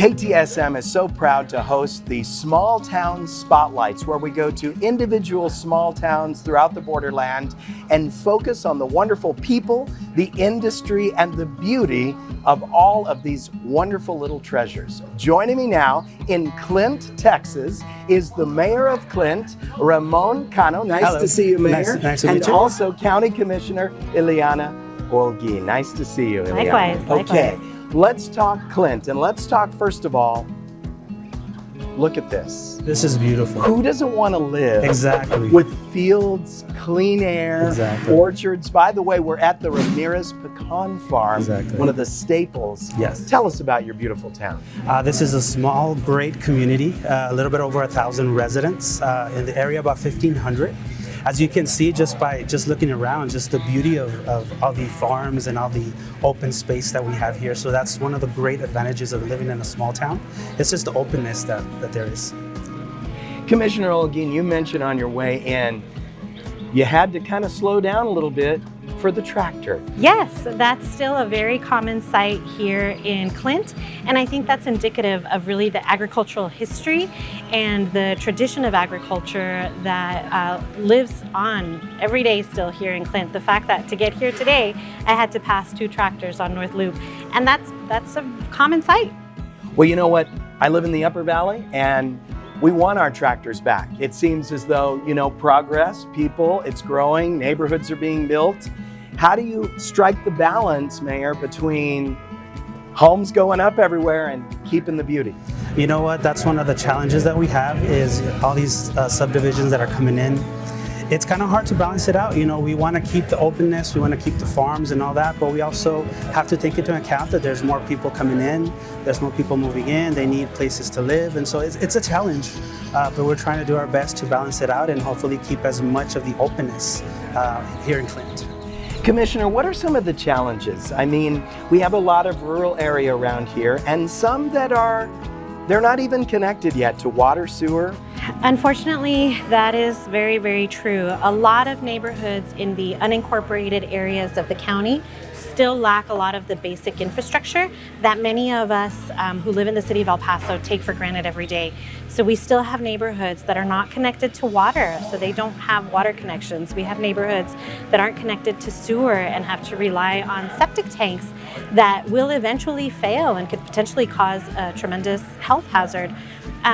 KTSM is so proud to host the Small Town Spotlights, where we go to individual small towns throughout the borderland and focus on the wonderful people, the industry, and the beauty of all of these wonderful little treasures. Joining me now in Clint, Texas, is the mayor of Clint, Ramon Cano. Nice Hello. to see you, Mayor. Nice to meet and you. also County Commissioner Ileana Olgi. Nice to see you, Ileana. Likewise. Okay. Let's talk Clint, and let's talk first of all, look at this. This is beautiful. Who doesn't want to live Exactly. with fields, clean air, Exactly. orchards? By the way, we're at the Ramirez Pecan Farm, Exactly. one of the staples. Yes. Tell us about your beautiful town. This is a small, great community, a little bit over 1,000 residents in the area, about 1,500. As you can see, just by looking around, just the beauty of all the farms and all the open space that we have here. So that's one of the great advantages of living in a small town. It's just the openness that there is. Commissioner Olguin, you mentioned on your way in, you had to kind of slow down a little bit for the tractor. Yes, that's still a very common sight here in Clint, and I think that's indicative of really the agricultural history and the tradition of agriculture that lives on every day still here in Clint. The fact that to get here today, I had to pass 2 tractors on North Loop, and that's a common sight. Well, you know what? I live in the Upper Valley, and we want our tractors back. It seems as though, progress, people, it's growing, neighborhoods are being built. How do you strike the balance, Mayor, between homes going up everywhere and keeping the beauty? You know what? That's one of the challenges that we have is all these subdivisions that are coming in. It's kind of hard to balance it out. We want to keep the openness, we want to keep the farms and all that, but we also have to take into account that there's more people coming in, there's more people moving in, they need places to live, and so it's a challenge, but we're trying to do our best to balance it out and hopefully keep as much of the openness here in Clint. Commissioner, what are some of the challenges? I mean, we have a lot of rural area around here, and some that they're not even connected yet to water, sewer. Unfortunately, that is very, very true. A lot of neighborhoods in the unincorporated areas of the county still lack a lot of the basic infrastructure that many of us who live in the city of El Paso take for granted every day. So we still have neighborhoods that are not connected to water, so they don't have water connections. We have neighborhoods that aren't connected to sewer and have to rely on septic tanks that will eventually fail and could potentially cause a tremendous health hazard.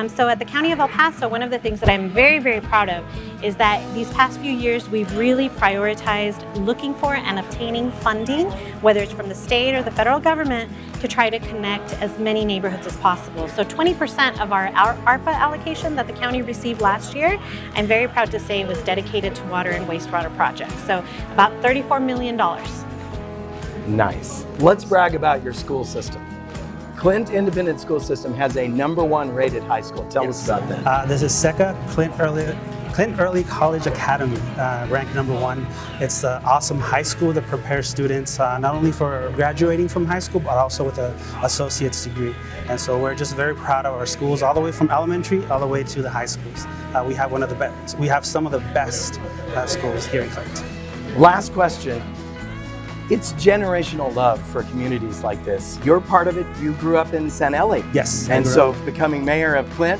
So at the County of El Paso, one of the things that I'm very, very proud of is that these past few years, we've really prioritized looking for and obtaining funding, whether it's from the state or the federal government, to try to connect as many neighborhoods as possible. So 20% of our ARPA allocation that the county received last year, I'm very proud to say was dedicated to water and wastewater projects. So about $34 million. Nice. Let's brag about your school system. Clint Independent School System has a #1 rated high school. Tell us about that. This is SECA, Clint Early College Academy, ranked #1. It's an awesome high school that prepares students not only for graduating from high school, but also with an associate's degree. And so we're just very proud of our schools, all the way from elementary, all the way to the high schools. We have one of the best. We have some of the best schools here in Clint. Last question. It's generational love for communities like this. You're part of it. You grew up in San Eli. Yes. And so becoming mayor of Clint,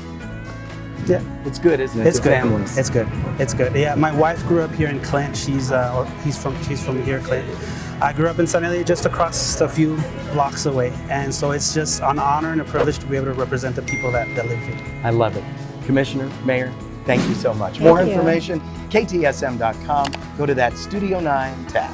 yeah, it's good, isn't it? It's to good. families. It's good. It's good. Yeah, my wife grew up here in Clint. She's from here, Clint. I grew up in San Eli, just across a few blocks away, and so it's just an honor and a privilege to be able to represent the people that live here. I love it. Commissioner, Mayor, thank you so much. Thank More you. information, ktsm.com. Go to that Studio 9 tab.